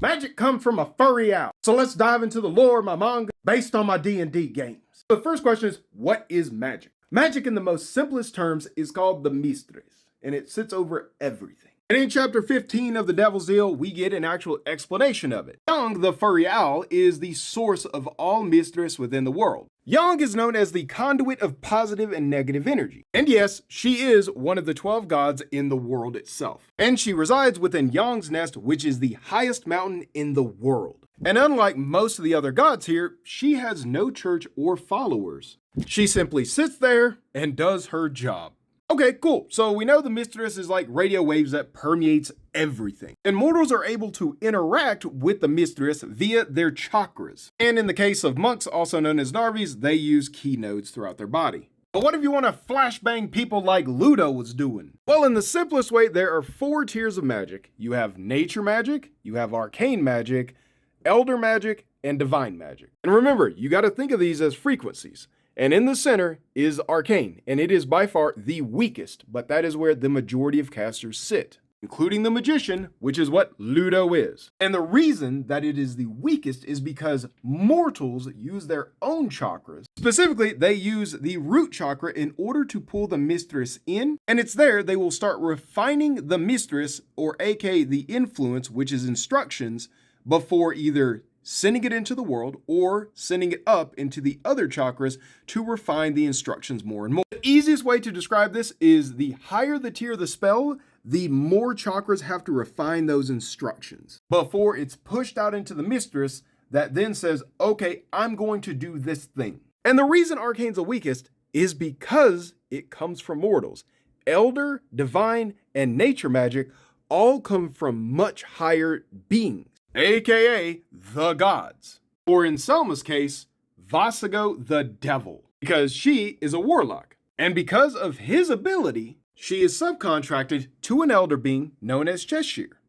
Magic comes from a furry owl. So let's dive into the lore of my manga based on my D&D games. The first question is, what is magic? Magic in the most simplest terms is called the mistress, and it sits over everything. And in chapter 15 of The Devil's Deal, we get an actual explanation of it. Young, the furry owl, is the source of all mistress within the world. Young is known as the conduit of positive and negative energy. And yes, she is one of the 12 gods in the world itself. And she resides within Yang's Nest, which is the highest mountain in the world. And unlike most of the other gods here, she has no church or followers. She simply sits there and does her job. Okay, cool. So we know the mistress is like radio waves that permeates everything. And mortals are able to interact with the mistress via their chakras. And in the case of monks, also known as Narvis, they use key nodes throughout their body. But what if you want to flashbang people like Ludo was doing? Well, in the simplest way, there are 4 tiers of magic. You have nature magic, you have arcane magic, elder magic, and divine magic. And remember, you got to think of these as frequencies. And in the center is arcane, and it is by far the weakest, but that is where the majority of casters sit, including the magician, which is what Ludo is. And the reason that it is the weakest is because mortals use their own chakras. Specifically, they use the root chakra in order to pull the mistress in, and it's there they will start refining the mistress, or aka the influence, which is instructions, before either sending it into the world or sending it up into the other chakras to refine the instructions more and more. The easiest way to describe this is the higher the tier of the spell, the more chakras have to refine those instructions before it's pushed out into the mistress that then says, okay, I'm going to do this thing. And the reason arcane's the weakest is because it comes from mortals. Elder, divine, and nature magic all come from much higher beings, aka the gods. Or in Selma's case, Vasigo the devil, because she is a warlock. And because of his ability, she is subcontracted to an elder being known as Cheshire,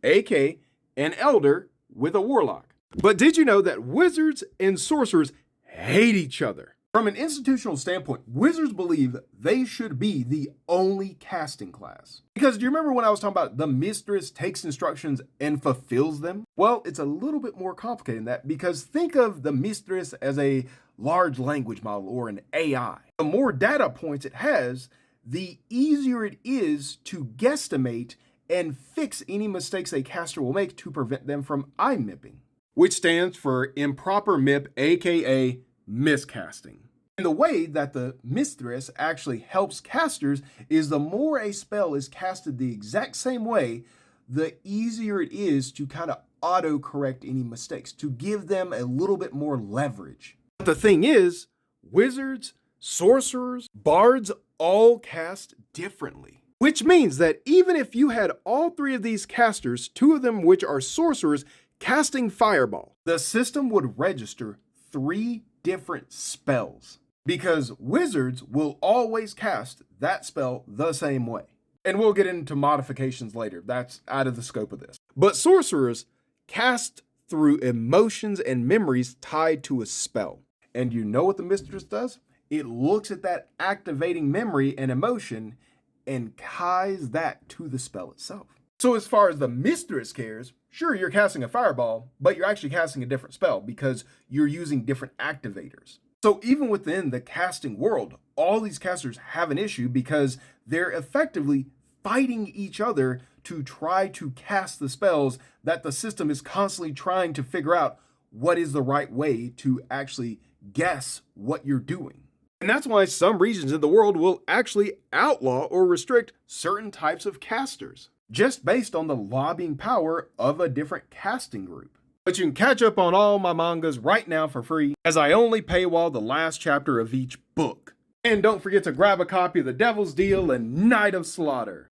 aka an elder with a warlock. But did you know that wizards and sorcerers hate each other? From an institutional standpoint, wizards believe they should be the only casting class. Because do you remember when I was talking about the mistress takes instructions and fulfills them? Well, it's a little bit more complicated than that, because think of the mistress as a large language model or an AI. The more data points it has, the easier it is to guesstimate and fix any mistakes a caster will make to prevent them from eye-mipping, which stands for improper mip, aka miscasting. And the way that the mistress actually helps casters is the more a spell is casted the exact same way, the easier it is to kind of auto-correct any mistakes, to give them a little bit more leverage. But the thing is, wizards, sorcerers, bards all cast differently. Which means that even if you had all 3 of these casters, 2 of them which are sorcerers, casting Fireball, the system would register 3 different spells, because wizards will always cast that spell the same way. And we'll get into modifications later. That's out of the scope of this. But sorcerers cast through emotions and memories tied to a spell. And you know what the mistress does? It looks at that activating memory and emotion and ties that to the spell itself. So as far as the mistress cares, sure, you're casting a fireball, but you're actually casting a different spell because you're using different activators. So even within the casting world, all these casters have an issue because they're effectively fighting each other to try to cast the spells that the system is constantly trying to figure out what is the right way to actually guess what you're doing. And that's why some regions in the world will actually outlaw or restrict certain types of casters, just based on the lobbying power of a different casting group. But you can catch up on all my mangas right now for free, as I only paywall the last chapter of each book. And don't forget to grab a copy of The Devil's Deal and Night of Slaughter.